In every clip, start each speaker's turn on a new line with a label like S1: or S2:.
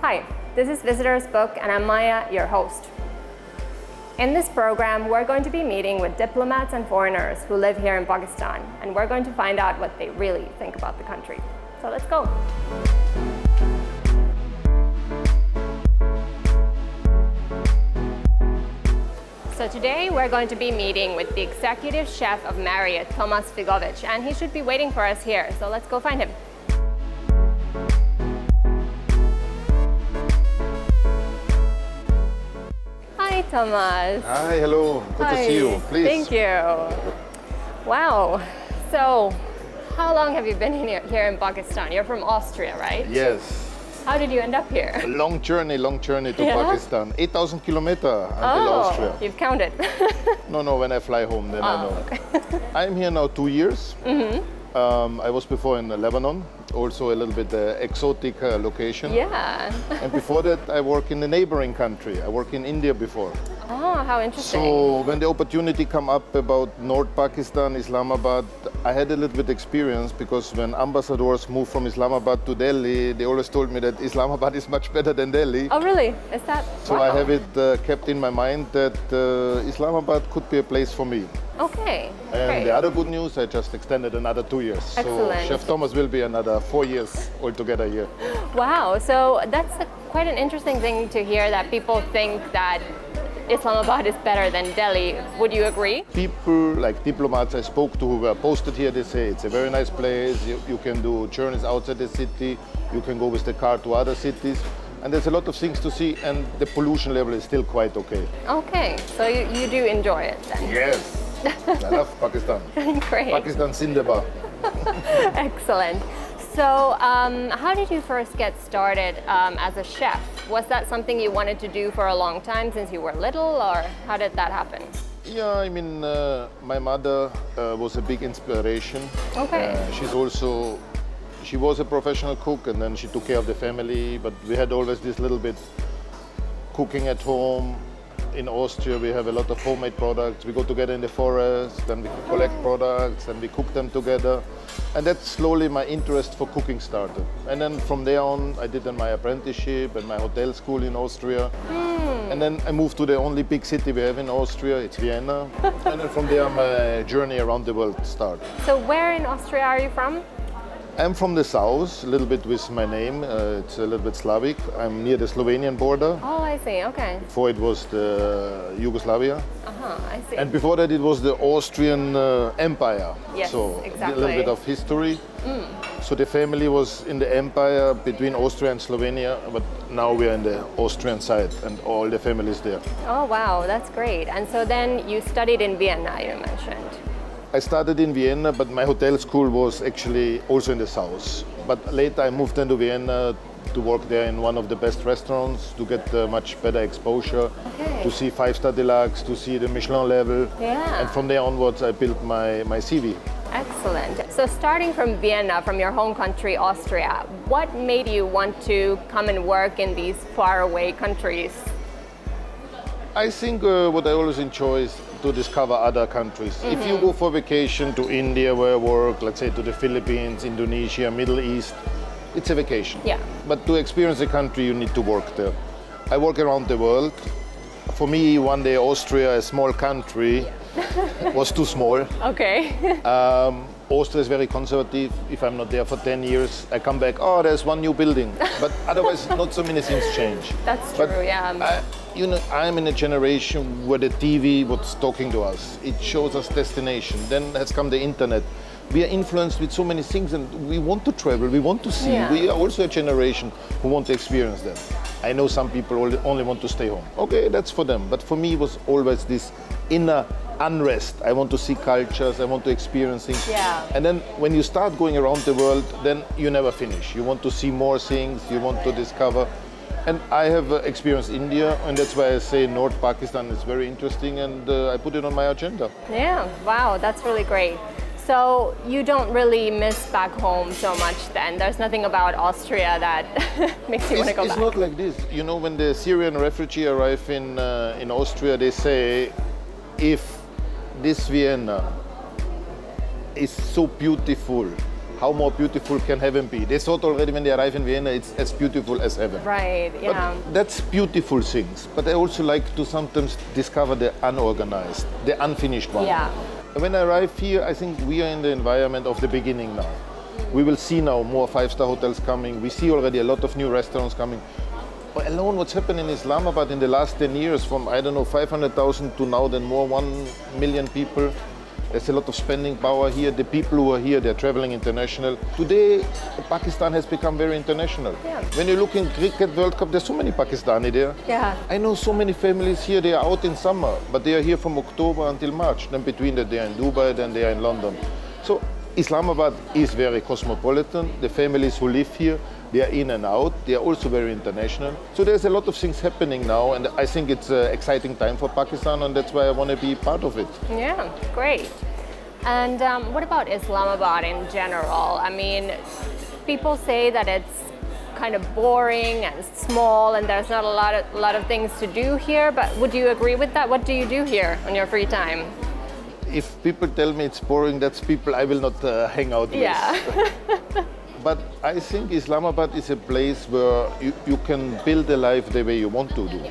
S1: Hi, this is Visitor's Book and I'm Maija, your host. In this program, we're going to be meeting with diplomats and foreigners who live here in Pakistan, and we're going to find out what they really think about the country. So let's go. So today we're going to be meeting with the executive chef of Maija, Thomas Figovc, and he should be waiting for us here. So let's go find him. Hi, Thomas.
S2: Hi, hello. Good to see you. Please.
S1: Thank you. Wow. So, how long have you been here in Pakistan? You're from Austria, right?
S2: Yes.
S1: How did you end up here?
S2: A long journey to Pakistan. 8,000 kilometers until Austria.
S1: You've counted.
S2: No, when I fly home, then I know.
S1: Okay.
S2: I'm here now 2 years. I was before in Lebanon, also a little bit exotic location.
S1: Yeah.
S2: And before that, I work in the neighboring country. I worked in India before.
S1: Oh, how interesting.
S2: So when the opportunity come up about North Pakistan, Islamabad, I had a little bit experience because when ambassadors moved from Islamabad to Delhi, they always told me that Islamabad is much better than Delhi.
S1: Oh, really? Is that?
S2: So
S1: wow.
S2: I have it kept in my mind that Islamabad could be a place for me.
S1: Okay.
S2: And
S1: great.
S2: the other good news, I just extended another 2 years.
S1: Excellent.
S2: So Chef Thomas will be another 4 years altogether here.
S1: Wow. So that's quite an interesting thing to hear, that people think that Islamabad is better than Delhi. Would you agree?
S2: People like diplomats I spoke to who were posted here, they say it's a very nice place. You can do journeys outside the city. You can go with the car to other cities. And there's a lot of things to see, and the pollution level is still quite okay.
S1: Okay, so you do enjoy it then?
S2: Yes. I love Pakistan.
S1: Great.
S2: Pakistan Zindabad.
S1: Excellent. So how did you first get started as a chef? Was that something you wanted to do for a long time since you were little, or how did that happen?
S2: Yeah, I mean, my mother was a big inspiration.
S1: Okay.
S2: She was a professional cook, and then she took care of the family, but we had always this little bit cooking at home. In Austria, we have a lot of homemade products. We go together in the forest, then we collect products, and we cook them together. And that's slowly my interest for cooking started. And then from there on, I did my apprenticeship and my hotel school in Austria. And then I moved to the only big city we have in Austria, it's Vienna. And then from there, my journey around the world started.
S1: So where in Austria are you from?
S2: I'm from the south, a little bit with my name. It's a little bit Slavic. I'm near the Slovenian border.
S1: Oh, I see. Okay.
S2: Before it was the Yugoslavia.
S1: I see.
S2: And before that, it was the Austrian Empire.
S1: Yes,
S2: so
S1: exactly.
S2: A little bit of history. So the family was in the empire between Austria and Slovenia, but now we're in the Austrian side and all the families there.
S1: Oh, wow, that's great. And so then you studied in Vienna, you mentioned.
S2: I started in Vienna, but my hotel school was actually also in the south. But later I moved into Vienna to work there in one of the best restaurants to get much better exposure, to see 5-star deluxe, to see the Michelin level.
S1: Yeah.
S2: And from there onwards I built my CV.
S1: Excellent. So starting from Vienna, from your home country, Austria, what made you want to come and work in these faraway countries?
S2: I think what I always enjoy is to discover other countries. If you go for vacation to India where I work, let's say to the Philippines, Indonesia, Middle East, it's a vacation.
S1: Yeah.
S2: But to experience a country, you need to work there. I work around the world. For me, one day Austria, a small country, was too small.
S1: Okay.
S2: Austria is very conservative. If I'm not there for 10 years, I come back, oh, there's one new building. But otherwise, not so many things change.
S1: That's true,
S2: but
S1: yeah.
S2: I'm in a generation where the TV was talking to us. It shows us destination. Then has come the internet. We are influenced with so many things, and we want to travel, we want to see.
S1: Yeah.
S2: We are also a generation who want to experience that. I know some people only want to stay home. Okay, that's for them. But for me, it was always this inner unrest. I want to see cultures, I want to experience things.
S1: Yeah.
S2: And then when you start going around the world, then you never finish. You want to see more things, you want to discover. And I have experienced India, and that's why I say North Pakistan is very interesting, and I put it on my agenda.
S1: Yeah, wow, that's really great. So you don't really miss back home so much then? There's nothing about Austria that makes you want to go back?
S2: It's not like this. You know, when the Syrian refugee arrive in Austria, they say, if this Vienna is so beautiful, how more beautiful can heaven be? They thought already when they arrive in Vienna, it's as beautiful as heaven.
S1: Right, yeah.
S2: But that's beautiful things. But I also like to sometimes discover the unorganized, the unfinished one.
S1: Yeah.
S2: When I arrive here, I think we are in the environment of the beginning now. We will see now more five-star hotels coming. We see already a lot of new restaurants coming. But alone what's happened in Islamabad in the last 10 years, from, I don't know, 500,000 to now then more 1 million people. There's a lot of spending power here. The people who are here, they're traveling international. Today, Pakistan has become very international.
S1: Yeah.
S2: When you look in Cricket World Cup, there's so many Pakistani there.
S1: Yeah.
S2: I know so many families here, they are out in summer, but they are here from October until March. Then between that, they are in Dubai, then they are in London. So Islamabad is very cosmopolitan. The families who live here, they are in and out. They are also very international. So there's a lot of things happening now, and I think it's an exciting time for Pakistan, and that's why I want to be part of it.
S1: Yeah, great. And what about Islamabad in general? I mean, people say that it's kind of boring and small, and there's not a lot of things to do here, but would you agree with that? What do you do here on your free time?
S2: If people tell me it's boring, that's people I will not hang out with.
S1: Yeah.
S2: But I think Islamabad is a place where you can build a life the way you want to do.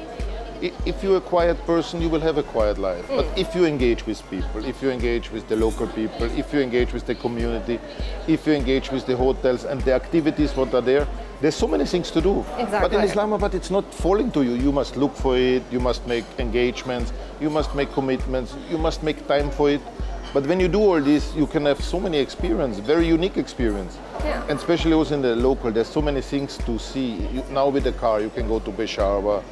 S2: If you're a quiet person, you will have a quiet life. But if you engage with people, if you engage with the local people, if you engage with the community, if you engage with the hotels and the activities what are there, there's so many things to do.
S1: Exactly.
S2: But in Islamabad, it's not falling to you. You must look for it, you must make engagements, you must make commitments, you must make time for it. But when you do all this, you can have so many experience, very unique experience.
S1: Yeah.
S2: And especially also in the local, there's so many things to see. Now with the car, you can go to Peshawar,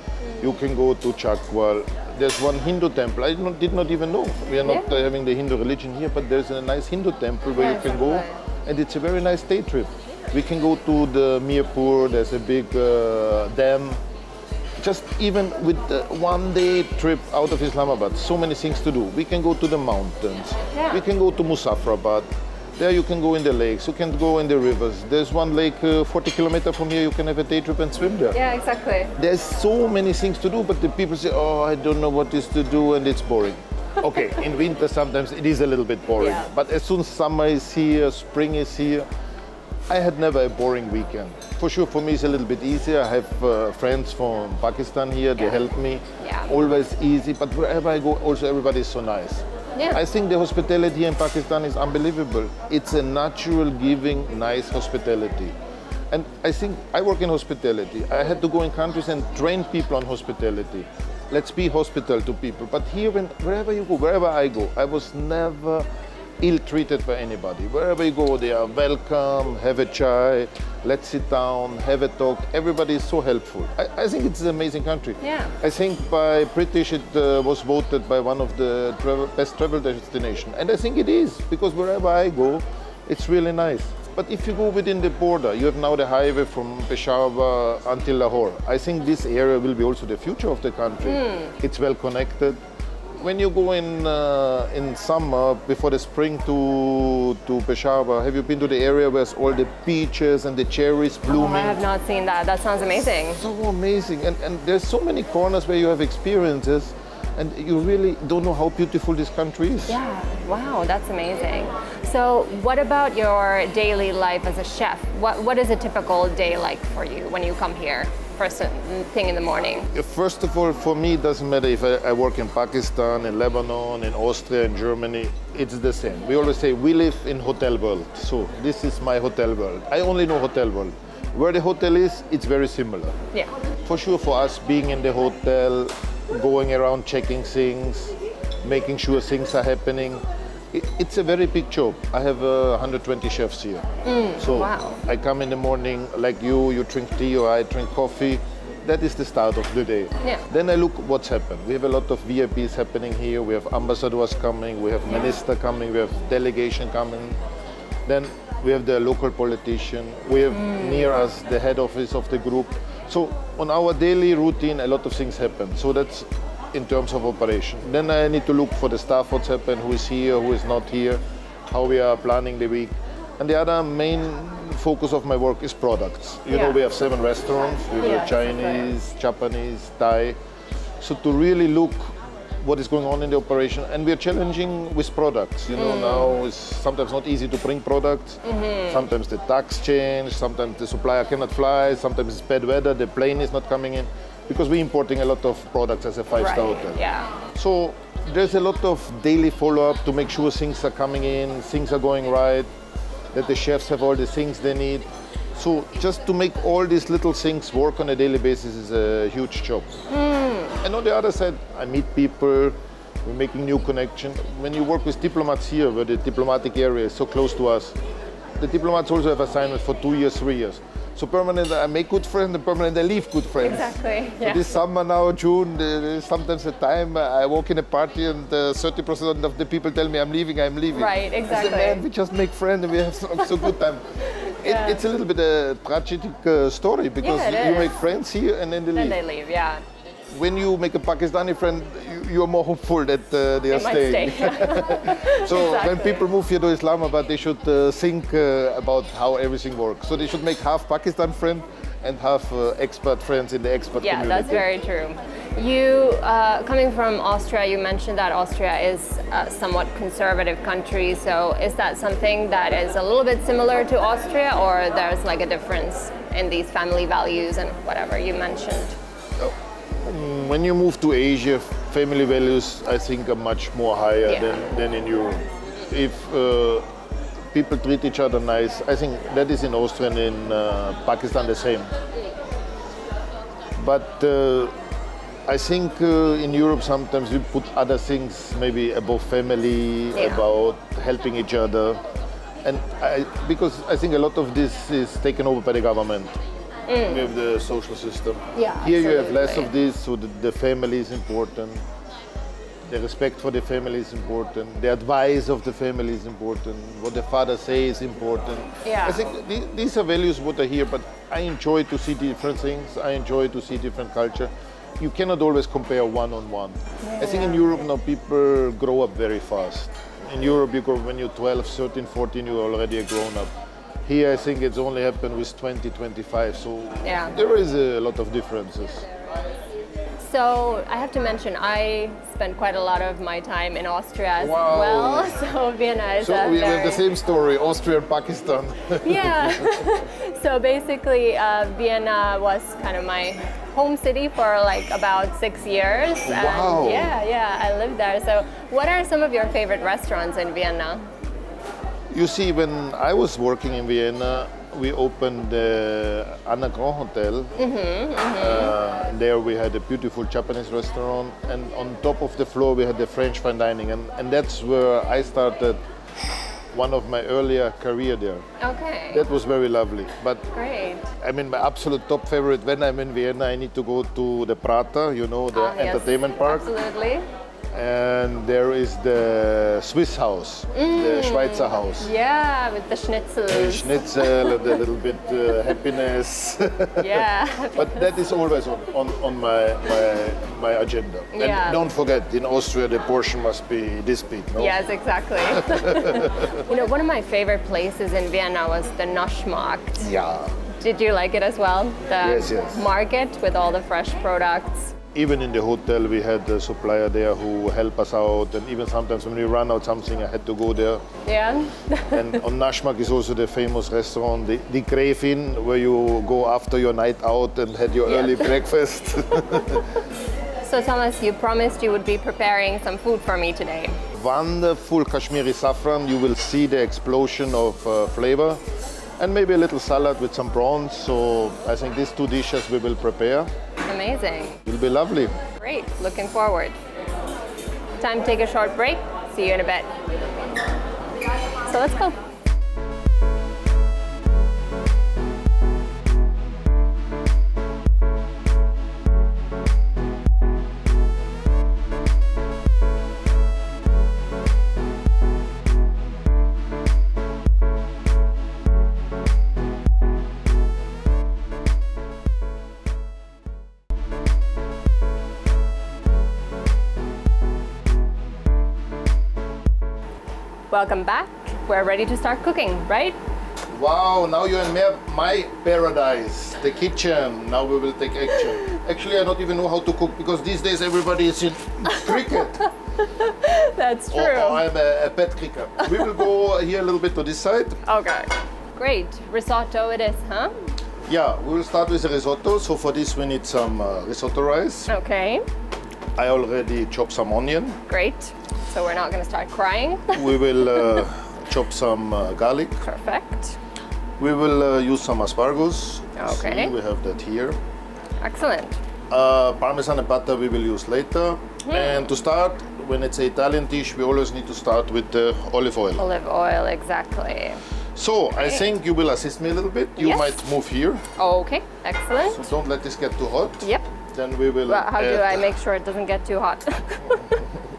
S2: you can go to Chakwal. There's one Hindu temple, I did not even know. We are not having the Hindu religion here, but there's a nice Hindu temple where you can go, and it's a very nice day trip. We can go to the Mirpur, there's a big dam. Just even with the one-day trip out of Islamabad, so many things to do. We can go to the mountains, we can go to Muzaffarabad. There you can go in the lakes, you can go in the rivers. There's one lake 40 kilometers from here, you can have a day trip and swim there.
S1: Yeah, exactly.
S2: There's so many things to do, but the people say, oh, I don't know what is to do, and it's boring. Okay, in winter sometimes it is a little bit boring, but as soon as summer is here, spring is here, I had never a boring weekend. For sure, for me it's a little bit easier. I have friends from Pakistan here, they help me. Always easy, but wherever I go, also everybody is so nice. I think the hospitality here in Pakistan is unbelievable. It's a natural giving, nice hospitality. And I think I work in hospitality. I had to go in countries and train people on hospitality. Let's be hospitable to people. But here, wherever you go, wherever I go, I was never ill-treated by anybody. Wherever you go, they are welcome, have a chai, let's sit down, have a talk. Everybody is so helpful. I think it's an amazing country. I think by British it was voted by one of the best travel destinations. And I think it is, because wherever I go, it's really nice. But if you go within the border, you have now the highway from Peshawar until Lahore. I think this area will be also the future of the country. It's well connected. When you go in summer, before the spring to Peshawar, have you been to the area where all the peaches and the cherries blooming?
S1: Oh, I have not seen that. That sounds amazing.
S2: So amazing. And there's so many corners where you have experiences, and you really don't know how beautiful this country is.
S1: Yeah, wow, that's amazing. So what about your daily life as a chef? What is a typical day like for you when you come here? First thing in the morning?
S2: First of all, for me, it doesn't matter if I work in Pakistan, in Lebanon, in Austria, in Germany, it's the same. We always say, we live in hotel world. So this is my hotel world. I only know hotel world. Where the hotel is, it's very similar.
S1: Yeah.
S2: For sure, for us, being in the hotel, going around checking things, making sure things are happening, it's a very big job. I have 120 chefs here. So I come in the morning like you drink tea or I drink coffee. That is the start of the day. Then I look what's happened. We have a lot of VIPs happening here. We have ambassadors coming, we have minister coming, we have delegation coming. Then we have the local politician. We have near us the head office of the group. So on our daily routine, a lot of things happen. So that's in terms of operation. Then I need to look for the staff, what's happened, who is here, who is not here, how we are planning the week. And the other main focus of my work is products. You know, we have 7 restaurants. We have Chinese, Japanese, Thai. So to really look what is going on in the operation, and we are challenging with products. You know, now it's sometimes not easy to bring products. Sometimes the tax change, sometimes the supplier cannot fly, sometimes it's bad weather, the plane is not coming in, because we're importing a lot of products as a five-star hotel.
S1: Yeah.
S2: So there's a lot of daily follow-up to make sure things are coming in, things are going right, that the chefs have all the things they need. So just to make all these little things work on a daily basis is a huge job. And on the other side, I meet people, we're making new connections. When you work with diplomats here, where the diplomatic area is so close to us, the diplomats also have assignments for 2 years, 3 years. So permanent, I make good friends, and permanent, I leave good friends.
S1: Exactly, yeah.
S2: So this summer now, June, there's sometimes a time I walk in a party and 30% of the people tell me I'm leaving, I'm leaving.
S1: Right, exactly.
S2: I say, man, we just make friends and we have so good time. It's a little bit a tragic story, because you make friends here and then they leave.
S1: Then they leave, yeah.
S2: When you make a Pakistani friend, you are more hopeful that they are staying. So when people move here to Islamabad, they should think about how everything works. So they should make half Pakistan friend and half expat friends in the expat community.
S1: Yeah, that's very true. You, coming from Austria, you mentioned that Austria is a somewhat conservative country. So is that something that is a little bit similar to Austria, or there's like a difference in these family values and whatever you mentioned?
S2: When you move to Asia, family values, I think, are much more higher than in Europe. If people treat each other nice, I think that is in Austria and in Pakistan the same. But I think in Europe sometimes we put other things maybe above family, about helping each other. And because I think a lot of this is taken over by the government. We have the social system.
S1: Yeah,
S2: here you have less of this, so the family is important. The respect for the family is important. The advice of the family is important. What the father says is important.
S1: Yeah.
S2: I think these are values what are here, but I enjoy to see different things. I enjoy to see different culture. You cannot always compare one-on-one. I think in Europe now people grow up very fast. In Europe, you grow when you're 12, 13, 14, you're already a grown-up. Here, I think it's only happened with 20, 25, so there is a lot of differences.
S1: So I have to mention, I spent quite a lot of my time in Austria as well. So Vienna is
S2: we have the same story, Austria and Pakistan.
S1: Yeah. So basically, Vienna was kind of my home city for like about 6 years.
S2: Wow.
S1: And yeah, I lived there. So what are some of your favorite restaurants in Vienna?
S2: You see, when I was working in Vienna, we opened the Anna Grand Hotel. There we had a beautiful Japanese restaurant, and on top of the floor we had the French fine dining, and that's where I started one of my earlier career there.
S1: Okay.
S2: That was very lovely. But
S1: great.
S2: I mean, my absolute top favorite when I'm in Vienna, I need to go to the Prater, you know, the entertainment park.
S1: Absolutely.
S2: And there is the Swiss house, the Schweizer house.
S1: Yeah, with the schnitzels.
S2: The schnitzel, and a little bit happiness.
S1: Yeah.
S2: But that is always on my agenda.
S1: Yeah.
S2: And don't forget, in Austria, the portion must be this big, no?
S1: Yes, exactly. You know, one of my favorite places in Vienna was the Naschmarkt.
S2: Yeah.
S1: Did you like it as well? The
S2: yes.
S1: market with all the fresh products.
S2: Even in the hotel, we had a supplier there who helped us out, and even sometimes when we run out something, I had to go there.
S1: Yeah.
S2: And on Naschmarkt is also the famous restaurant, the Gräfin, where you go after your night out and had your early breakfast.
S1: So Thomas, you promised you would be preparing some food for me today.
S2: Wonderful Kashmiri saffron, you will see the explosion of flavor. And maybe a little salad with some prawns. So I think these two dishes we will prepare.
S1: Amazing.
S2: It'll be lovely.
S1: Great, looking forward. Time to take a short break. See you in a bit. So let's go. Welcome back. We're ready to start cooking, right?
S2: Wow, now you're in my paradise, the kitchen. Now we will take action. Actually, I don't even know how to cook because these days everybody is in cricket.
S1: That's true.
S2: Or I'm a pet cricket. We will go here a little bit to this side.
S1: Okay. Great. Risotto it is, huh?
S2: Yeah, we will start with the risotto. So for this we need some risotto rice.
S1: Okay.
S2: I already chopped some onion.
S1: Great. So we're not going to start crying.
S2: We will chop some garlic.
S1: Perfect.
S2: We will use some asparagus.
S1: Okay.
S2: See, we have that here.
S1: Excellent.
S2: Parmesan and butter we will use later. And to start, when it's an Italian dish, we always need to start with the olive oil.
S1: Olive oil, exactly.
S2: So I think you will assist me a little bit. You might move here.
S1: Okay, excellent.
S2: So don't let this get too hot.
S1: Yep.
S2: Then we will.
S1: Well, how do I make sure it doesn't get too hot?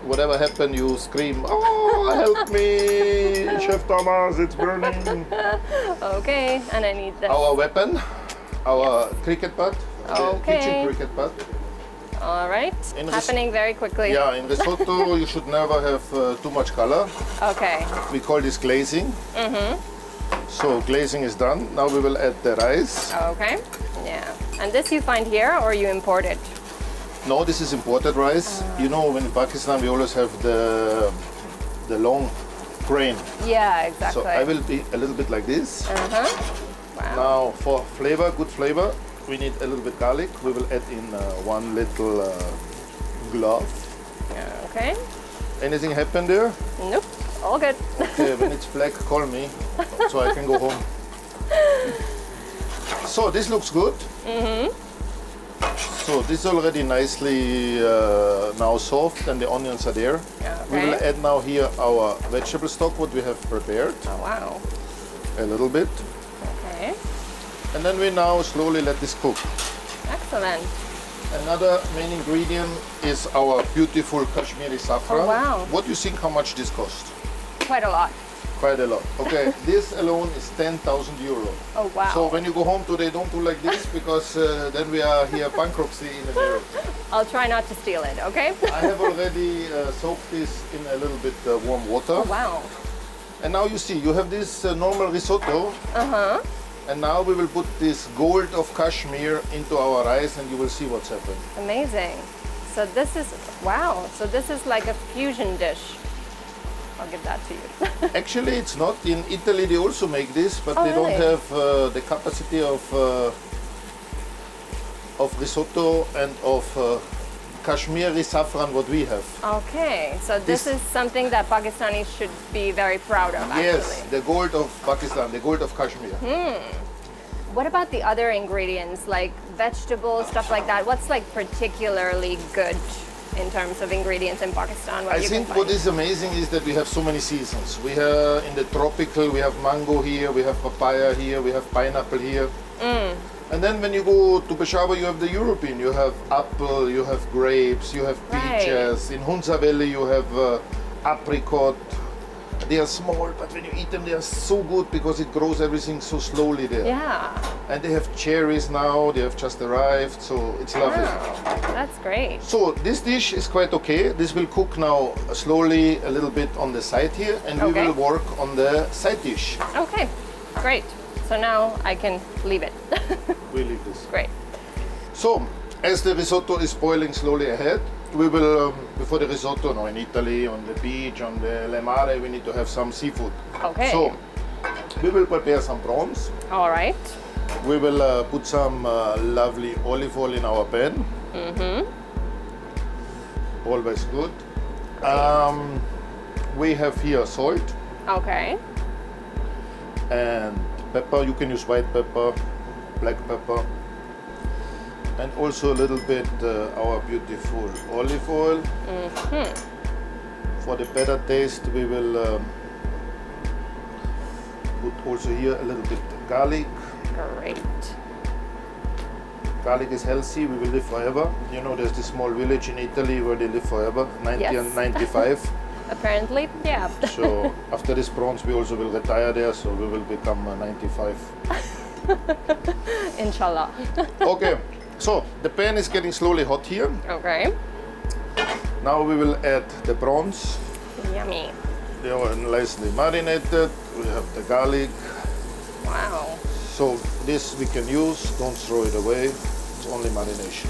S2: Whatever happens, you scream, "Oh, help me, Chef Thomas, it's burning."
S1: Okay, and I need this.
S2: Our weapon, our cricket bat,
S1: Okay.
S2: kitchen cricket bat.
S1: All right, happening very quickly.
S2: Yeah, in risotto you should never have too much color.
S1: Okay.
S2: We call this glazing. So glazing is done. Now we will add the rice.
S1: Okay, yeah. And this you find here or you import it?
S2: No, this is imported rice. You know, in Pakistan we always have the long grain.
S1: Yeah, exactly.
S2: So I will be a little bit like this.
S1: Wow.
S2: Now for flavor, good flavor, we need a little bit garlic. We will add in one little clove.
S1: Okay.
S2: Anything happen there?
S1: Nope, all good.
S2: Okay, when it's black, call me so I can go home. So this looks good. So this is already nicely now soft and the onions are there.
S1: Okay.
S2: We will add now here our vegetable stock, what we have prepared.
S1: Oh, wow.
S2: A little bit.
S1: Okay.
S2: And then we now slowly let this cook.
S1: Excellent.
S2: Another main ingredient is our beautiful Kashmiri saffron.
S1: Oh, wow.
S2: What do you think how much this costs?
S1: Quite a lot.
S2: Quite a lot. Okay, this alone is 10,000 euro.
S1: Oh, wow.
S2: So when you go home today, don't do like this because then we are here bankruptcy in the mirror.
S1: I'll try not to steal it, okay?
S2: I have already soaked this in a little bit warm water.
S1: Oh, wow.
S2: And now you see, you have this normal risotto. And now we will put this gold of Kashmir into our rice and you will see what's happened.
S1: Amazing. So this is, wow. So this is like a fusion dish. I'll give that to you.
S2: Actually, it's not. In Italy, they also make this, but they
S1: really?
S2: don't have the capacity of risotto and of Kashmiri saffron what we have.
S1: Okay, so this is something that Pakistanis should be very proud of, actually.
S2: Yes, the gold of Pakistan, the gold of Kashmir.
S1: What about the other ingredients, like vegetables, stuff like that? What's like particularly good in terms of ingredients in Pakistan?
S2: I think what is amazing is that we have so many seasons. We have in the tropical, we have mango here, we have papaya here, we have pineapple here. And then when you go to Peshawar, you have the European. You have apple, you have grapes, you have peaches. In Hunza Valley, you have apricot. They are small, but when you eat them, they are so good because it grows everything so slowly there.
S1: Yeah.
S2: And they have cherries now. They have just arrived, so it's lovely.
S1: Wow, that's great.
S2: So this dish is quite okay. This will cook now slowly a little bit on the side here, and we will work on the side dish.
S1: Okay, great. So now I can leave it.
S2: We leave this.
S1: Great.
S2: So, as the risotto is boiling slowly ahead, we will, before the risotto, in Italy, on the beach, on the Le Mare, we need to have some seafood.
S1: Okay.
S2: So, we will prepare some prawns.
S1: All right.
S2: We will put some lovely olive oil in our pan. Always good. We have here salt.
S1: Okay.
S2: And pepper. You can use white pepper, black pepper. And also a little bit our beautiful olive oil. For the better taste, we will put also here a little bit garlic.
S1: Great.
S2: Garlic is healthy, we will live forever. You know, there's this small village in Italy where they live forever, 90 and 95.
S1: Apparently, yeah.
S2: So after this prawns, we also will retire there, so we will become 95.
S1: Inshallah.
S2: Okay. So, the pan is getting slowly hot here.
S1: Okay.
S2: Now we will add the prawns.
S1: Yummy.
S2: They are nicely marinated. We have the garlic,
S1: Wow.
S2: So this we can use, don't throw it away, it's only marination.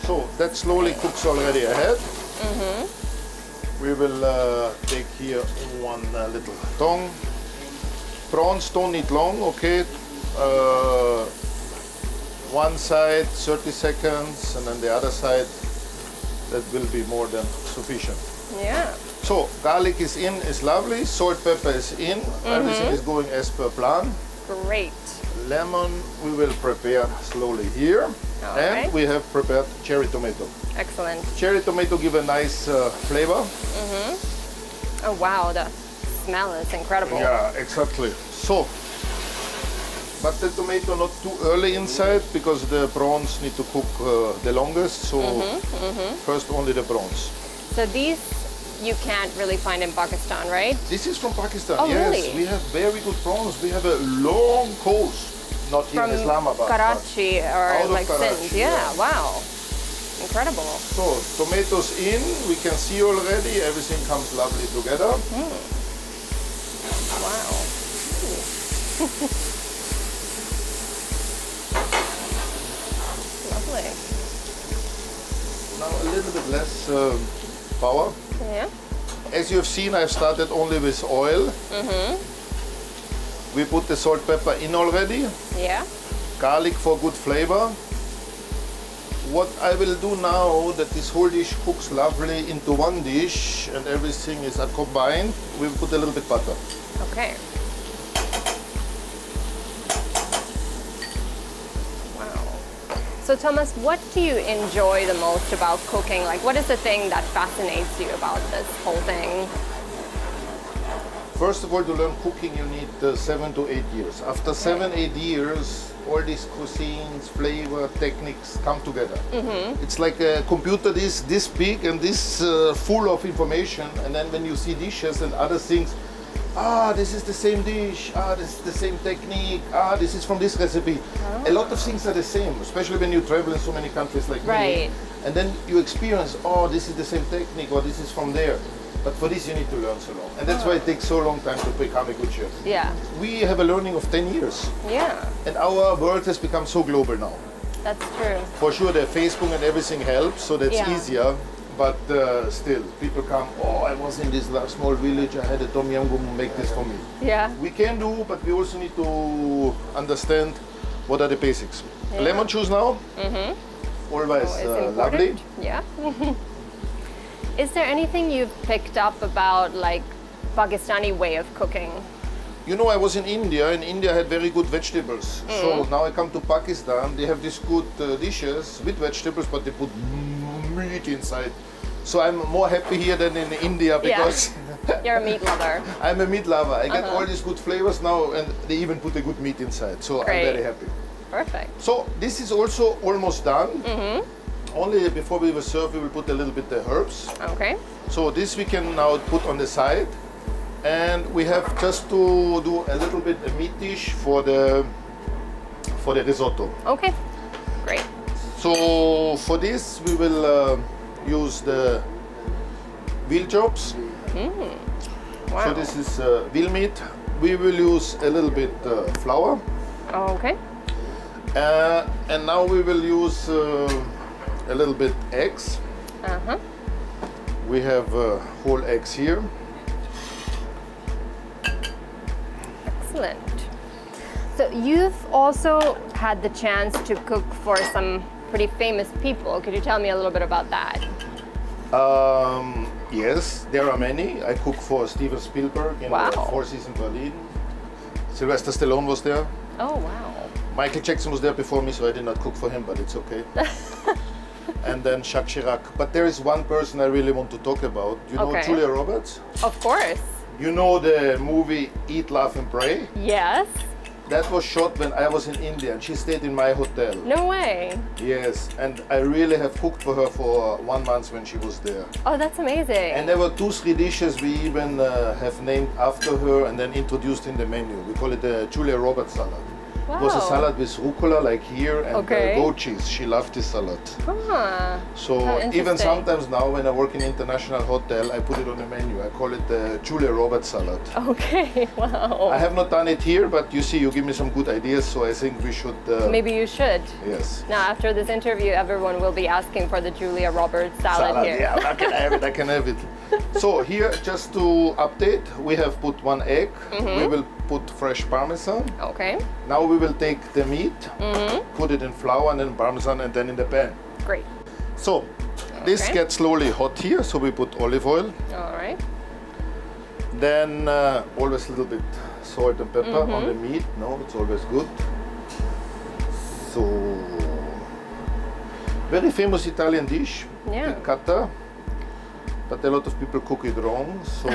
S2: So that slowly cooks already ahead. We will take here one little tongue. Prawns don't need long, okay? One side 30 seconds and then the other side, that will be more than sufficient.
S1: Yeah.
S2: So garlic is in, is lovely, salt, pepper is in, everything is going as per plan.
S1: Great.
S2: Lemon we will prepare slowly here.
S1: All
S2: And
S1: right.
S2: we have prepared cherry tomato.
S1: Excellent.
S2: Cherry tomato give a nice flavor.
S1: Oh wow, the smell is incredible.
S2: Yeah, exactly. So, but the tomato not too early inside because the prawns need to cook the longest. So first only the prawns.
S1: So these you can't really find in Pakistan, right?
S2: This is from Pakistan.
S1: Oh,
S2: yes,
S1: really?
S2: we have very good prawns. We have a long coast. Not here
S1: From
S2: in Islamabad.
S1: Karachi or
S2: out of
S1: like
S2: Karachi,
S1: Sindh. Yeah,
S2: yeah.
S1: wow. Incredible.
S2: So tomatoes in, we can see already everything comes lovely together.
S1: Wow. Lovely.
S2: Now a little bit less power.
S1: Yeah.
S2: As you have seen, I've started only with oil. We put the salt, pepper in already.
S1: Yeah.
S2: Garlic for good flavor. What I will do now, that this whole dish cooks lovely into one dish and everything is combined, we will put a little bit butter.
S1: Okay. Wow. So Thomas, what do you enjoy the most about cooking? Like, what is the thing that fascinates you about this whole thing?
S2: First of all, to learn cooking, you need 7 to 8 years. After 7, 8 years, all these cuisines, flavor, techniques come together. It's like a computer this big and this full of information. And then when you see dishes and other things, this is the same dish, this is the same technique, this is from this recipe. A lot of things are the same, especially when you travel in so many countries like me. And then you experience, this is the same technique or this is from there. But for this you need to learn so long. And that's why it takes so long time to become a good chef.
S1: Yeah.
S2: We have a learning of 10 years.
S1: Yeah.
S2: And our world has become so global now.
S1: That's true.
S2: For sure the Facebook and everything helps, so that's easier. But still, people come, I was in this small village, I had a tom yum goong, make this for me.
S1: Yeah.
S2: We can do, but we also need to understand what are the basics.
S1: Yeah.
S2: Lemon juice now. Always lovely.
S1: Yeah. Is there anything you've picked up about like Pakistani way of cooking?
S2: You know, I was in India, and India had very good vegetables. So now I come to Pakistan, they have these good dishes with vegetables, but they put meat inside. So I'm more happy here than in India because
S1: you're a meat lover.
S2: I'm a meat lover. I get all these good flavors now, and they even put a good meat inside. So
S1: Great.
S2: I'm very happy.
S1: Perfect.
S2: So this is also almost done. Only before we will serve, we will put a little bit the herbs.
S1: Okay.
S2: So this we can now put on the side. And we have just to do a little bit a meat dish for the risotto.
S1: Okay, great.
S2: So for this we will use the veal chops.
S1: Wow.
S2: So this is veal meat. We will use a little bit flour.
S1: Okay.
S2: And now we will use a little bit eggs. We have whole eggs here.
S1: Excellent. So you've also had the chance to cook for some pretty famous people. Could you tell me a little bit about that?
S2: Yes, there are many. I cook for Steven Spielberg in the Four Seasons Berlin. Sylvester Stallone was there.
S1: Oh, wow.
S2: Michael Jackson was there before me, so I did not cook for him, but it's okay. And then Jacques Chirac. But there is one person I really want to talk about. You know Julia Roberts?
S1: Of course.
S2: You know the movie Eat, Laugh and Pray?
S1: Yes.
S2: That was shot when I was in India, and she stayed in my hotel.
S1: No way.
S2: Yes, and I really have cooked for her for 1 month when she was there.
S1: Oh, that's amazing.
S2: And there were 2-3 dishes we even have named after her and then introduced in the menu. We call it the Julia Roberts salad. It was a salad with rucola, like here, and goat cheese. She loved this salad.
S1: Ah,
S2: so even sometimes now when I work in international hotel, I put it on the menu. I call it the Julia Roberts salad.
S1: Okay, wow.
S2: I have not done it here, but you see, you give me some good ideas, so I think we should...
S1: Maybe you should.
S2: Yes.
S1: Now, after this interview, everyone will be asking for the Julia Roberts salad here.
S2: Yeah, I can have it, I can have it. So here, just to update, we have put 1 egg. We will put fresh Parmesan.
S1: Okay.
S2: Now we will take the meat, put it in flour and then Parmesan and then in the pan.
S1: Great.
S2: So this gets slowly hot here, so we put olive oil.
S1: All right.
S2: Then always a little bit salt and pepper on the meat. No, it's always good. So very famous Italian dish, piccata. But a lot of people cook it wrong, so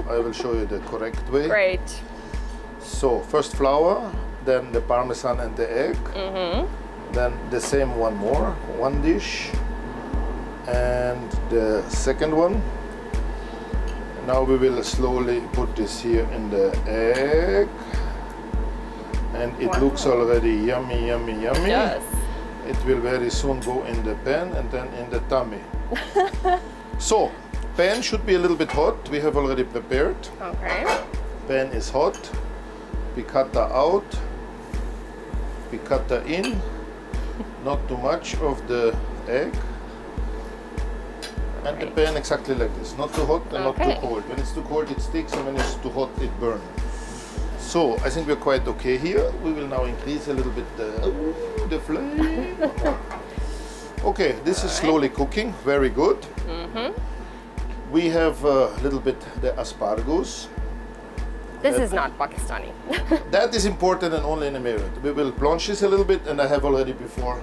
S2: I will show you the correct way.
S1: Great.
S2: So first flour, then the Parmesan and the egg. Then the same one more, 1 dish. And the second one. Now we will slowly put this here in the egg. And it looks already yummy, yummy, yummy.
S1: Yes.
S2: It will very soon go in the pan and then in the tummy. So, pan should be a little bit hot. We have already prepared.
S1: Okay.
S2: Pan is hot. Piccata out. Piccata in. Not too much of the egg. And the pan exactly like this. Not too hot and not too cold. When it's too cold, it sticks, and when it's too hot, it burns. So I think we're quite okay here. We will now increase a little bit the flame. Okay, this is slowly cooking. Very good. We have a little bit the asparagus.
S1: This is not Pakistani.
S2: That is important and only in America. We will blanch this a little bit, and I have already before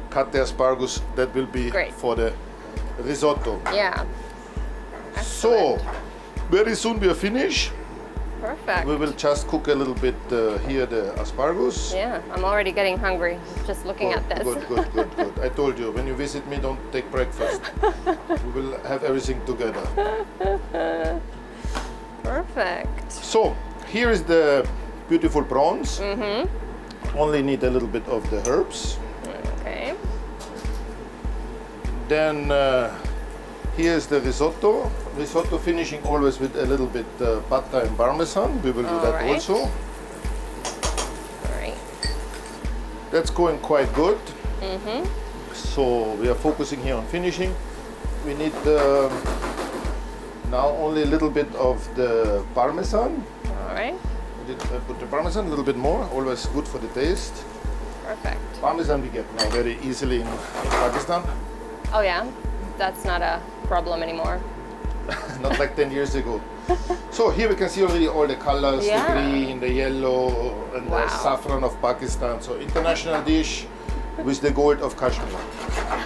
S2: cut the asparagus. That will be for the risotto.
S1: Yeah.
S2: Excellent. So very soon we are finished.
S1: Perfect.
S2: We will just cook a little bit here the asparagus.
S1: Yeah, I'm already getting hungry just looking at this.
S2: Good. I told you, when you visit me, don't take breakfast. We will have everything together.
S1: Perfect.
S2: So, here is the beautiful prawns. Only need a little bit of the herbs.
S1: Okay.
S2: Then here's the risotto. Risotto finishing always with a little bit butter and Parmesan. We will do that also.
S1: All right.
S2: That's going quite good. So we are focusing here on finishing. We need now only a little bit of the Parmesan.
S1: All right.
S2: Put the Parmesan a little bit more. Always good for the taste.
S1: Perfect.
S2: Parmesan we get now very easily in Pakistan.
S1: Oh yeah, that's not a problem anymore.
S2: Not like 10 years ago. So here we can see already all the colors, the green, the yellow, and the saffron of Pakistan. So international dish with the gold of Kashmir.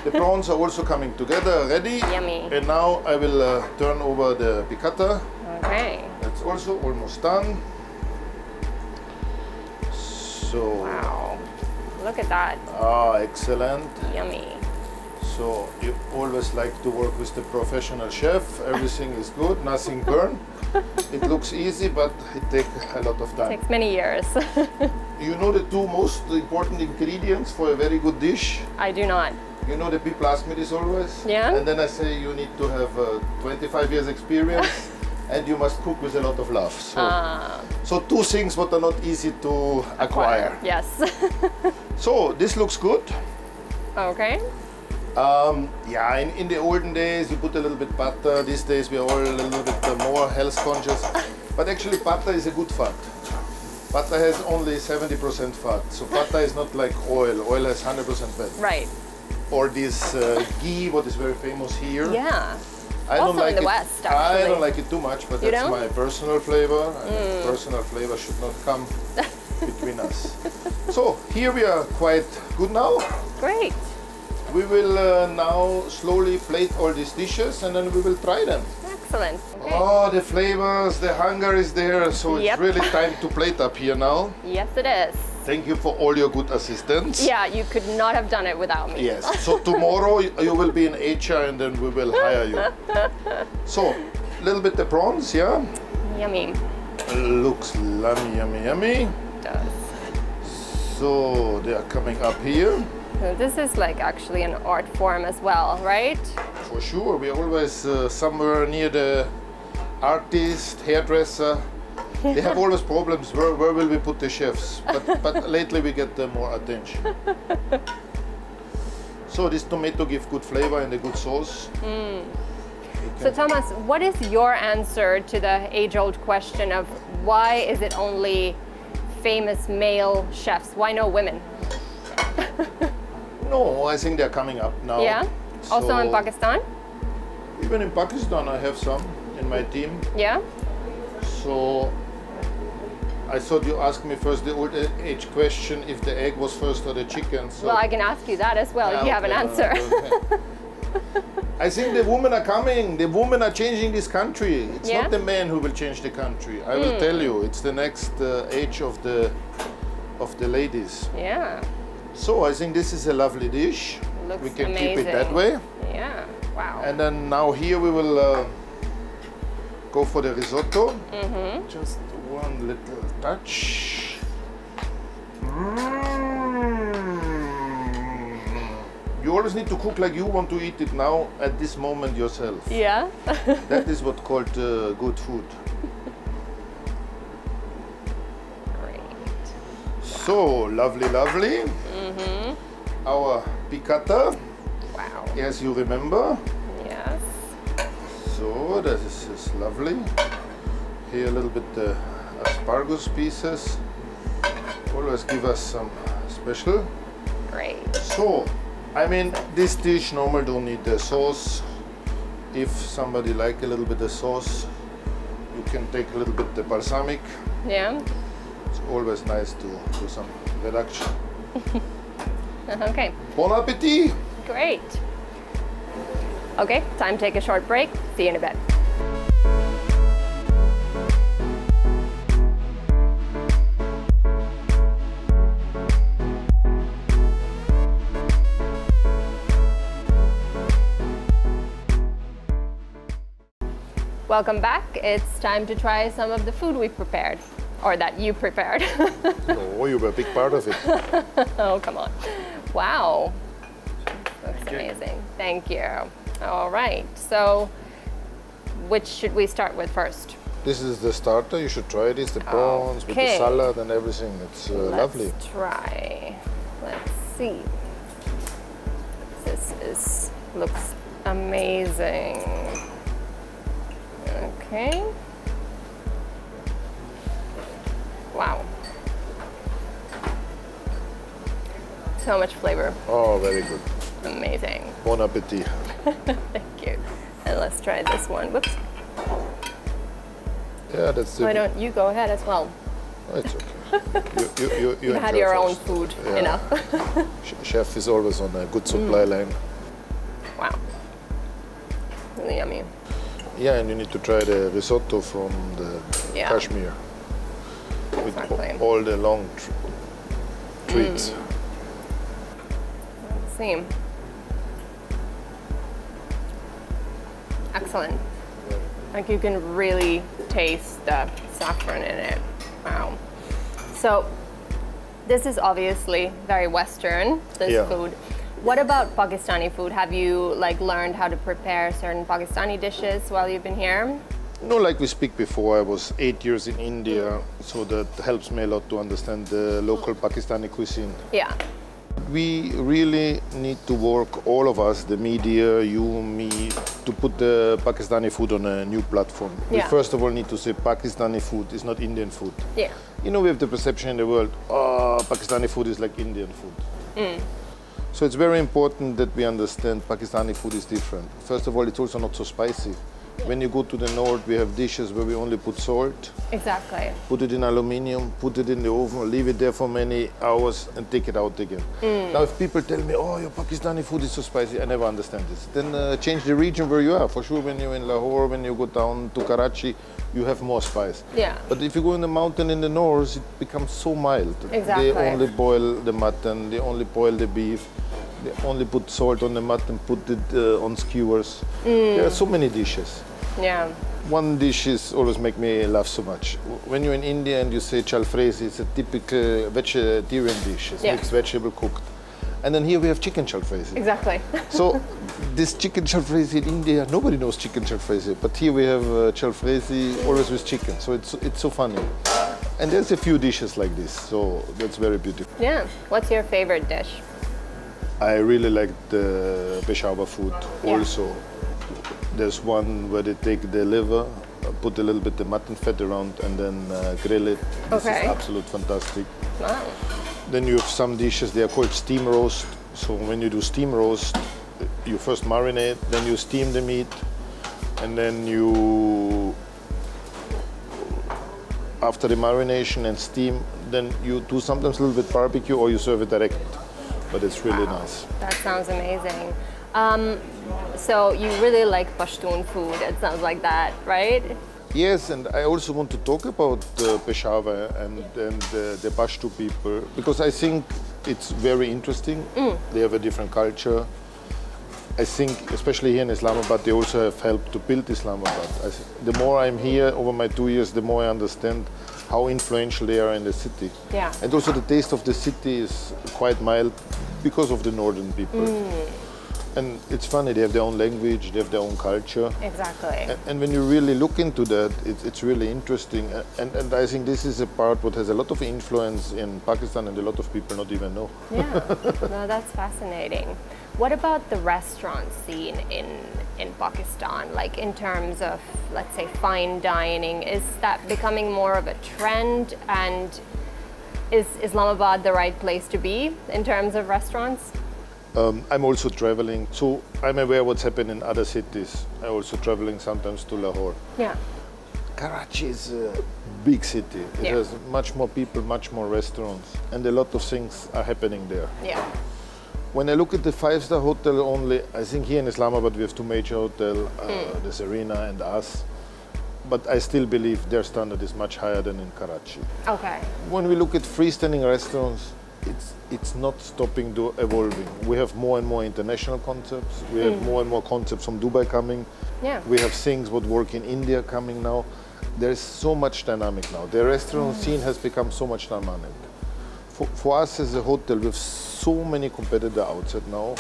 S2: The prawns are also coming together, ready.
S1: Yummy.
S2: And now I will turn over the piccata.
S1: Okay.
S2: That's also almost done. So.
S1: Wow. Look at that.
S2: Ah, excellent.
S1: Yummy.
S2: So you always like to work with the professional chef. Everything is good, nothing burn. It looks easy, but it takes a lot of time.
S1: It takes many years.
S2: You know the 2 most important ingredients for a very good dish?
S1: I do not.
S2: You know, the people ask me this always.
S1: Yeah?
S2: And then I say you need to have 25 years experience and you must cook with a lot of love. So 2 things what are not easy to acquire.
S1: Yes.
S2: So this looks good.
S1: Okay.
S2: Yeah, in the olden days you put a little bit butter. These days we are all a little bit more health conscious. But actually butter is a good fat. Butter has only 70% fat. So butter is not like oil. Oil has 100% fat.
S1: Right.
S2: Or this ghee, what is very famous here.
S1: Yeah.
S2: I don't like
S1: in the
S2: it.
S1: West, actually.
S2: I don't like it too much, but that's my personal flavor. And personal flavor should not come between us. So here we are quite good now.
S1: Great.
S2: We will now slowly plate all these dishes and then we will try them.
S1: Excellent. Okay.
S2: Oh, the flavors, the hunger is there, so it's really time to plate up here now.
S1: Yes, it is.
S2: Thank you for all your good assistance.
S1: Yeah, you could not have done it without me.
S2: Yes, so tomorrow you will be in HR and then we will hire you. So, a little bit the prawns, yeah?
S1: Yummy.
S2: Looks yummy, yummy, yummy.
S1: It does.
S2: So they are coming up here.
S1: So this is like actually an art form as well, right?
S2: For sure, we are always somewhere near the artist, hairdresser. They have always problems, where will we put the chefs? But lately we get more attention. So this tomato gives good flavor and a good sauce.
S1: So Thomas, what is your answer to the age-old question of why is it only famous male chefs? Why no women?
S2: No, I think they're coming up now.
S1: Yeah? Also in Pakistan?
S2: Even in Pakistan I have some in my team.
S1: Yeah?
S2: So I thought you asked me first the old age question, if the egg was first or the chicken. So
S1: well, I can ask you that as well if you have an answer.
S2: I think the women are coming. The women are changing this country. It's not the men who will change the country. I will tell you, it's the next age of the ladies.
S1: Yeah.
S2: So I think this is a lovely dish.
S1: Looks
S2: we can
S1: amazing.
S2: keep it that way.
S1: Yeah. Wow.
S2: And then now here we will go for the risotto. Just one little touch. You always need to cook like you want to eat it now at this moment yourself.
S1: Yeah.
S2: That is what's called good food.
S1: Great.
S2: So lovely, lovely. Our piccata,
S1: Wow.
S2: as you remember.
S1: Yes.
S2: So this is lovely. Here a little bit the asparagus pieces. Always give us some special.
S1: Great.
S2: So, I mean, this dish normally don't need the sauce. If somebody like a little bit of sauce, you can take a little bit the balsamic.
S1: Yeah.
S2: It's always nice to do some reduction.
S1: Okay.
S2: Bon appetit!
S1: Great. Okay, time to take a short break. See you in a bit. Welcome back. It's time to try some of the food we prepared, or that you prepared.
S2: Oh, you were a big part of it.
S1: Oh, come on. Wow. Looks amazing. Thank you. All right. So, which should we start with first?
S2: This is the starter. You should try this. The prawns with the salad and everything. It's lovely.
S1: Let's try. Let's see. This looks amazing. Okay. Wow. So much flavor.
S2: Oh, very good.
S1: Amazing.
S2: Bon appetit.
S1: Thank you. And let's try this one. Whoops.
S2: Yeah, that's the...
S1: Why don't you go ahead as well?
S2: Oh, it's okay. You
S1: had
S2: enjoy
S1: your own
S2: first.
S1: food,
S2: Yeah.
S1: enough.
S2: Chef is always on a good supply line.
S1: Wow. Really yummy.
S2: Yeah, and you need to try the risotto from the Kashmir. With all the long treats.
S1: Let's see. Excellent. Like you can really taste the saffron in it. Wow. So this is obviously very Western, this food. What about Pakistani food? Have you learned how to prepare certain Pakistani dishes while you've been here?
S2: No, like we speak before, I was 8 years in India, so that helps me a lot to understand the local Pakistani cuisine.
S1: Yeah.
S2: We really need to work, all of us, the media, you, me, to put the Pakistani food on a new platform. We first of all need to say Pakistani food is not Indian food.
S1: Yeah.
S2: You know, we have the perception in the world, oh, Pakistani food is like Indian food. So it's very important that we understand Pakistani food is different. First of all, it's also not so spicy. When you go to the north, we have dishes where we only put salt.
S1: Exactly.
S2: Put it in aluminium, put it in the oven, leave it there for many hours and take it out again. Now if people tell me, oh, your Pakistani food is so spicy, I never understand this. Then change the region where you are. For sure, when you're in Lahore, when you go down to Karachi, you have more spice.
S1: Yeah.
S2: But if you go in the mountain in the north, it becomes so mild.
S1: Exactly.
S2: They only boil the mutton, they only boil the beef. They only put salt on the mutton, put it on skewers. There are so many dishes.
S1: Yeah.
S2: One dish is always make me laugh so much. When you're in India and you say jalfrezi, it's a typical vegetarian dish. It's mixed vegetable cooked. And then here we have chicken jalfrezi.
S1: Exactly.
S2: So this chicken jalfrezi in India, nobody knows chicken jalfrezi. But here we have jalfrezi always with chicken. So it's so funny. And there's a few dishes like this. So that's very beautiful.
S1: Yeah. What's your favorite dish?
S2: I really like the Peshawar food also. There's one where they take the liver, put a little bit of mutton fat around and then grill it. This is absolute fantastic.
S1: Wow.
S2: Then you have some dishes, they are called steam roast. So when you do steam roast, you first marinate, then you steam the meat, and then you, after the marination and steam, then you do sometimes a little bit barbecue or you serve it direct. But it's really nice.
S1: That sounds amazing. So you really like Pashtun food, it sounds like that, right?
S2: Yes, and I also want to talk about Peshawar and the Pashto people, because I think it's very interesting. They have a different culture. I think, especially here in Islamabad, they also have helped to build Islamabad. The more I'm here over my 2 years, the more I understand how influential they are in the city.
S1: Yeah.
S2: And also the taste of the city is quite mild because of the northern people. And it's funny, they have their own language, they have their own culture.
S1: Exactly.
S2: And when you really look into that, it's really interesting. And I think this is a part what has a lot of influence in Pakistan and a lot of people not even know.
S1: Yeah, no, that's fascinating. What about the restaurant scene in Pakistan? Like in terms of, let's say, fine dining, is that becoming more of a trend? And is Islamabad the right place to be in terms of restaurants?
S2: I'm also traveling, so I'm aware what's happening in other cities. I'm also traveling sometimes to Lahore.
S1: Yeah.
S2: Karachi is a big city. It has much more people, much more restaurants, and a lot of things are happening there.
S1: Yeah.
S2: When I look at the five-star hotel only, I think here in Islamabad we have two major hotels, the Serena and us. But I still believe their standard is much higher than in Karachi.
S1: Okay.
S2: When we look at freestanding restaurants, it's not stopping to evolving. We have more and more international concepts. We have more and more concepts from Dubai coming.
S1: Yeah.
S2: We have things what work in India coming now. There's so much dynamic now. The restaurant scene has become so much dynamic. For us as a hotel, with so many competitors outside now,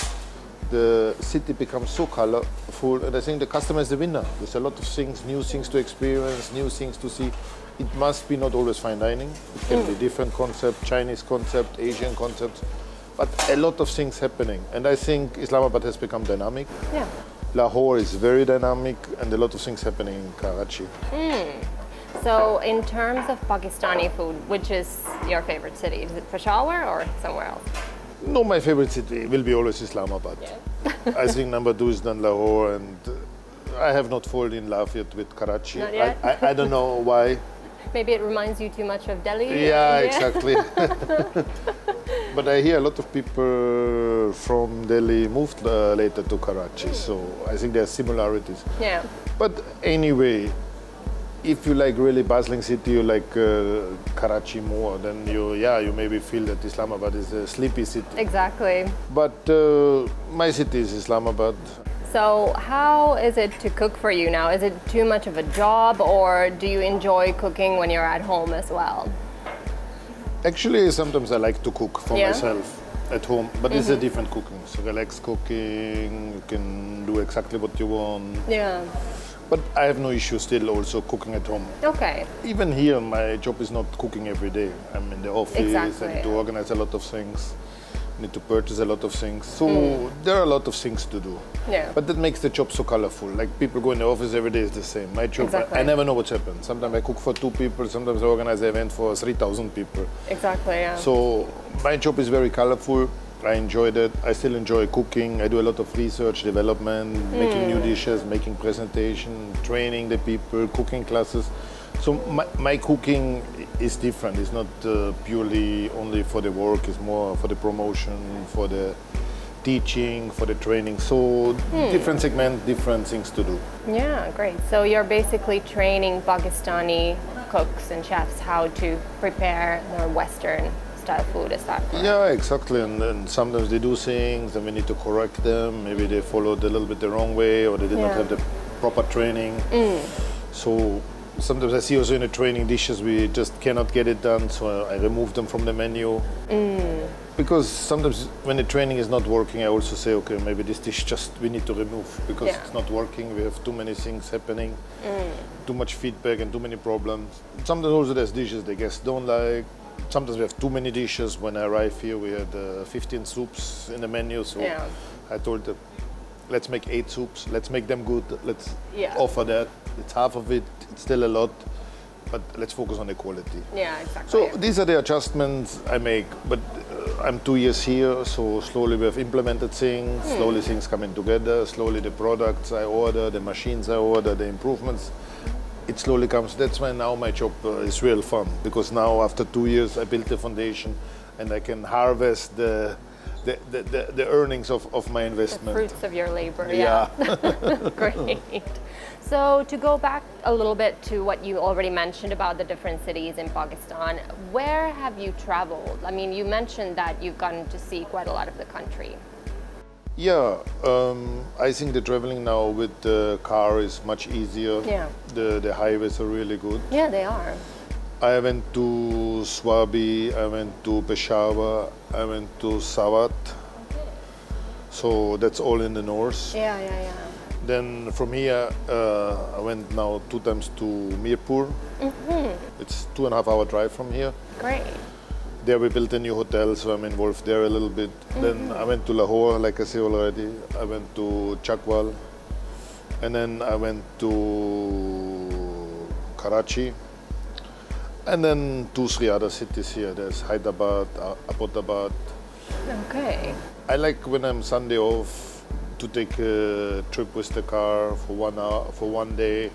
S2: the city becomes so colorful, and I think the customer is the winner. There's a lot of things, new things to experience, new things to see. It must be not always fine dining. It can be different concept, Chinese concept, Asian concepts, but a lot of things happening. And I think Islamabad has become dynamic.
S1: Yeah.
S2: Lahore is very dynamic, and a lot of things happening in Karachi.
S1: So in terms of Pakistani food, which is your favorite city? Is it Peshawar or somewhere else?
S2: No, my favorite city will be always Islamabad. Yeah. I think number 2 is then Lahore, and I have not fallen in love yet with Karachi.
S1: Not yet?
S2: I don't know why.
S1: Maybe it reminds you too much of Delhi?
S2: Yeah, exactly. But I hear a lot of people from Delhi moved later to Karachi, so I think there are similarities.
S1: Yeah.
S2: But anyway, if you like really bustling city, you like Karachi more, then you maybe feel that Islamabad is a sleepy city.
S1: Exactly.
S2: But my city is Islamabad.
S1: So how is it to cook for you now? Is it too much of a job, or do you enjoy cooking when you're at home as well?
S2: Actually, sometimes I like to cook for myself at home, but it's a different cooking. So relaxed cooking, you can do exactly what you want.
S1: Yeah.
S2: But I have no issue still also cooking at home.
S1: Okay.
S2: Even here, my job is not cooking every day. I'm in the office, I need to organize a lot of things. Need to purchase a lot of things. So there are a lot of things to do.
S1: Yeah.
S2: But that makes the job so colorful. Like people go in the office every day is the same. My job, I never know what's happened. Sometimes I cook for 2 people, sometimes I organize an event for 3,000 people.
S1: Exactly, yeah.
S2: So my job is very colorful. I enjoy that. I still enjoy cooking. I do a lot of research, development, making new dishes, making presentation, training the people, cooking classes. So my cooking is different. It's not purely only for the work. It's more for the promotion, for the teaching, for the training. So different segment, different things to do.
S1: Yeah, great. So you're basically training Pakistani cooks and chefs how to prepare more Western style food, is that correct?
S2: Yeah, exactly. And sometimes they do things and we need to correct them. Maybe they followed a little bit the wrong way or they did not have the proper training. So sometimes I see also in the training dishes we just cannot get it done, so I remove them from the menu. Because sometimes when the training is not working, I also say, okay, maybe this dish just we need to remove because it's not working. We have too many things happening, too much feedback and too many problems. Sometimes also there's dishes the guests don't like. Sometimes we have too many dishes. When I arrived here, we had 15 soups in the menu, so I told them, let's make 8 soups. Let's make them good. Let's offer that. It's half of it. It's still a lot, but let's focus on the quality.
S1: Yeah, exactly.
S2: So these are the adjustments I make. But I'm 2 years here, so slowly we have implemented things. Slowly things coming together. Slowly the products I order, the machines I order, the improvements. It slowly comes. That's why now my job is real fun, because now after 2 years I built the foundation and I can harvest the earnings of my investment.
S1: The fruits of your labor, Great. So to go back a little bit to what you already mentioned about the different cities in Pakistan, where have you traveled? I mean, you mentioned that you've gotten to see quite a lot of the country.
S2: Yeah, I think the traveling now with the car is much easier.
S1: Yeah.
S2: The highways are really good.
S1: Yeah, they are.
S2: I went to Swabi, I went to Peshawar, I went to Sawat. Okay. So that's all in the north.
S1: Yeah.
S2: Then from here, I went now 2 times to Mirpur. It's 2.5 hour drive from here.
S1: Great.
S2: There we built a new hotel, so I'm involved there a little bit. Then I went to Lahore, like I say already. I went to Chakwal. And then I went to Karachi. And then 2-3 other cities here. There's Hyderabad, Abbottabad.
S1: Okay.
S2: I like when I'm Sunday off to take a trip with the car for 1 hour, for 1 day,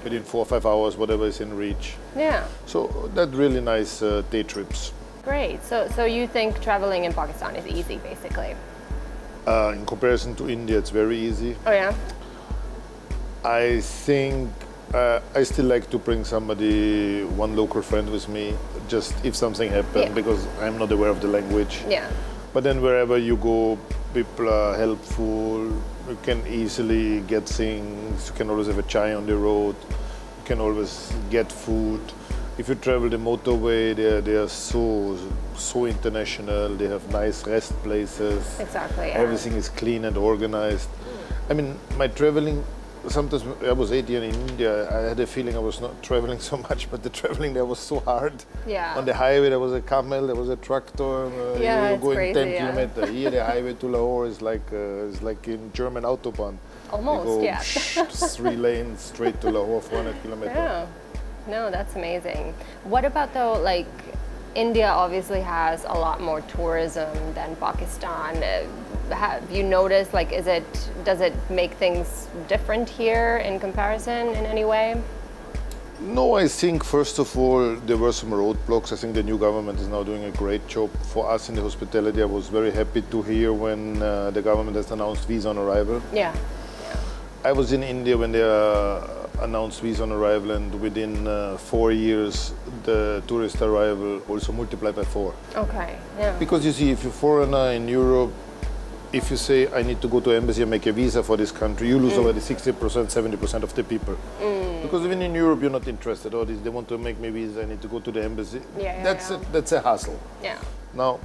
S2: within 4 or 5 hours, whatever is in reach.
S1: Yeah.
S2: So that's really nice day trips.
S1: Great. So you think traveling in Pakistan is easy, basically?
S2: In comparison to India, it's very easy.
S1: Oh yeah.
S2: I think I still like to bring somebody, one local friend with me, just if something happens, because I'm not aware of the language.
S1: Yeah.
S2: But then wherever you go, people are helpful. You can easily get things. You can always have a chai on the road. You can always get food. If you travel the motorway, they are so international. They have nice rest places.
S1: Exactly. Yeah.
S2: Everything is clean and organized. I mean, my traveling. Sometimes I was 8 years in India. I had a feeling I was not traveling so much, but the traveling there was so hard.
S1: Yeah.
S2: On the highway there was a camel, there was a tractor.
S1: Yeah,
S2: you were going
S1: crazy,
S2: 10 kilometers. Here the highway to Lahore is like in German autobahn.
S1: Almost,
S2: you go,
S1: yeah.
S2: 3 lanes straight to Lahore, 400 kilometers.
S1: Yeah. No, that's amazing. What about though, like, India obviously has a lot more tourism than Pakistan. Have you noticed, like, does it make things different here in comparison in any way?
S2: No, I think first of all there were some roadblocks. I think the new government is now doing a great job for us in the hospitality. I was very happy to hear when the government has announced visa on arrival.
S1: Yeah.
S2: I was in India when they announced visa on arrival, and within 4 years the tourist arrival also multiplied by 4.
S1: Okay, yeah.
S2: Because you see, if you're a foreigner in Europe, if you say, I need to go to embassy and make a visa for this country, you lose already 60%, 70% of the people. Because even in Europe, you're not interested. Oh, they want to make me visa, I need to go to the embassy. That's a hassle.
S1: Yeah.
S2: Now,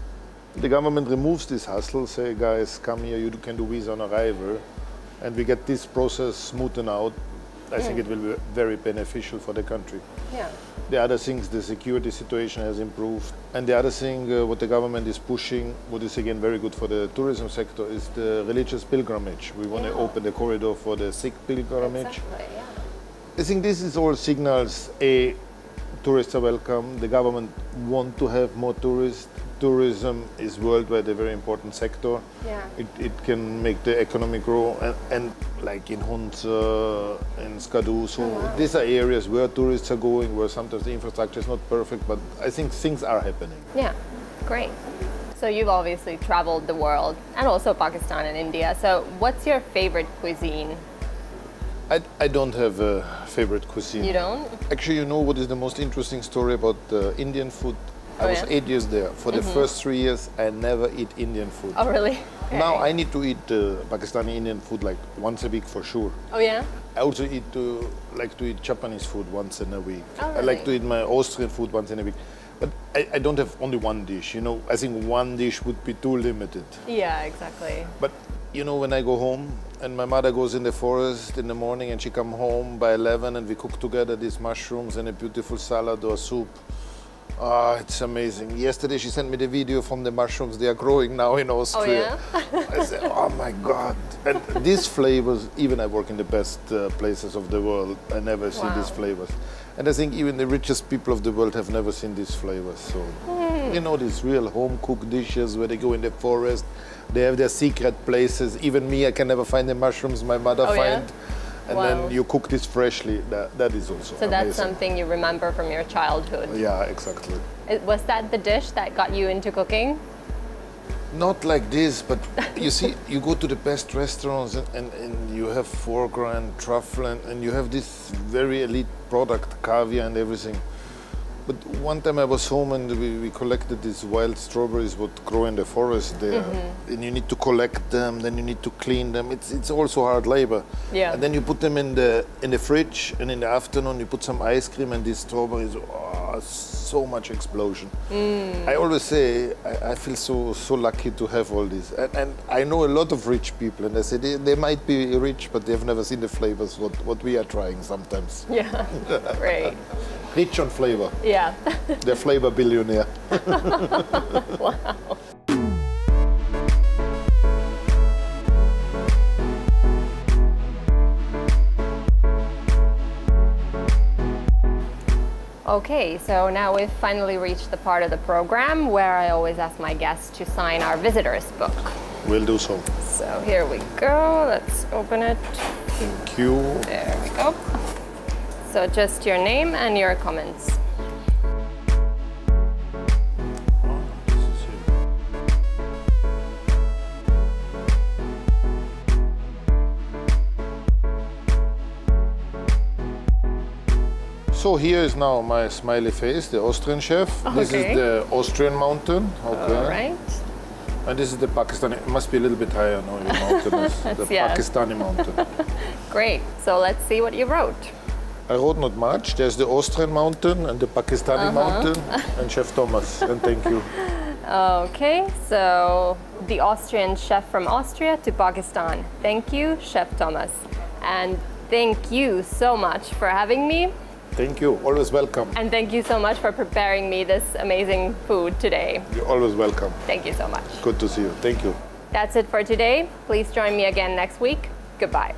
S2: the government removes this hassle, say, guys, come here, you can do visa on arrival, and we get this process smoothened out. I think it will be very beneficial for the country.
S1: Yeah.
S2: The other things, the security situation has improved. And the other thing, what the government is pushing, what is again very good for the tourism sector, is the religious pilgrimage. We want to open the corridor for the Sikh pilgrimage.
S1: Exactly, yeah.
S2: I think this is all signals, A, tourists are welcome, the government want to have more tourists. Tourism is worldwide a very important sector.
S1: Yeah.
S2: It can make the economy grow, and like in Hunza, in Skadu, so these are areas where tourists are going, where sometimes the infrastructure is not perfect, but I think things are happening.
S1: Yeah, great. So you've obviously traveled the world, and also Pakistan and India. So what's your favorite cuisine?
S2: I don't have a favorite cuisine.
S1: You don't?
S2: Actually, you know what is the most interesting story about Indian food? I was 8 years there. For the first 3 years, I never eat Indian food.
S1: Oh, really? Okay.
S2: Now I need to eat Pakistani Indian food like once a week for sure.
S1: Oh yeah?
S2: I also like to eat Japanese food once in a week.
S1: Oh, really?
S2: I like to eat my Austrian food once in a week. But I don't have only one dish, you know. I think one dish would be too limited.
S1: Yeah, exactly.
S2: But you know, when I go home and my mother goes in the forest in the morning and she come home by 11 and we cook together these mushrooms and a beautiful salad or soup. Ah, it's amazing. Yesterday she sent me the video from the mushrooms they are growing now in Austria.
S1: Oh yeah?
S2: I said, oh my God. And these flavors, even I work in the best places of the world, I never see these flavors. And I think even the richest people of the world have never seen these flavors. So, you know, these real home-cooked dishes where they go in the forest, they have their secret places. Even me, I can never find the mushrooms my mother find.
S1: Yeah?
S2: And then you cook this freshly. That is also
S1: So
S2: amazing.
S1: that's something you remember from your childhood.
S2: Yeah, exactly.
S1: Was that the dish that got you into cooking?
S2: Not like this, but you see, you go to the best restaurants and you have foie gras and truffle and you have this very elite product, caviar and everything. But one time I was home and we collected these wild strawberries what grow in the forest there. And you need to collect them, then you need to clean them. It's also hard labor.
S1: Yeah.
S2: And then you put them in the fridge, and in the afternoon you put some ice cream and these strawberries, so much explosion. I always say I feel so lucky to have all this. And I know a lot of rich people, and I say they might be rich, but they've never seen the flavors what we are trying sometimes.
S1: Yeah, great.
S2: Rich on flavor.
S1: Yeah.
S2: The flavor billionaire.
S1: Wow. Okay, so now we've finally reached the part of the program where I always ask my guests to sign our visitor's book.
S2: We'll do so.
S1: So here we go. Let's open it.
S2: Thank you.
S1: There we go. So just your name and your comments.
S2: So here is now my smiley face, the Austrian chef. This is the Austrian mountain. Okay.
S1: All right.
S2: And this is the Pakistani. It must be a little bit higher, no? Your mountain is the Pakistani mountain.
S1: Great. So let's see what you wrote.
S2: I wrote not much. There's the Austrian mountain and the Pakistani mountain and Chef Thomas. And thank you.
S1: Okay, so the Austrian chef from Austria to Pakistan. Thank you, Chef Thomas. And thank you so much for having me.
S2: Thank you. Always welcome.
S1: And thank you so much for preparing me this amazing food today.
S2: You're always welcome.
S1: Thank you so much.
S2: Good to see you. Thank you.
S1: That's it for today. Please join me again next week. Goodbye.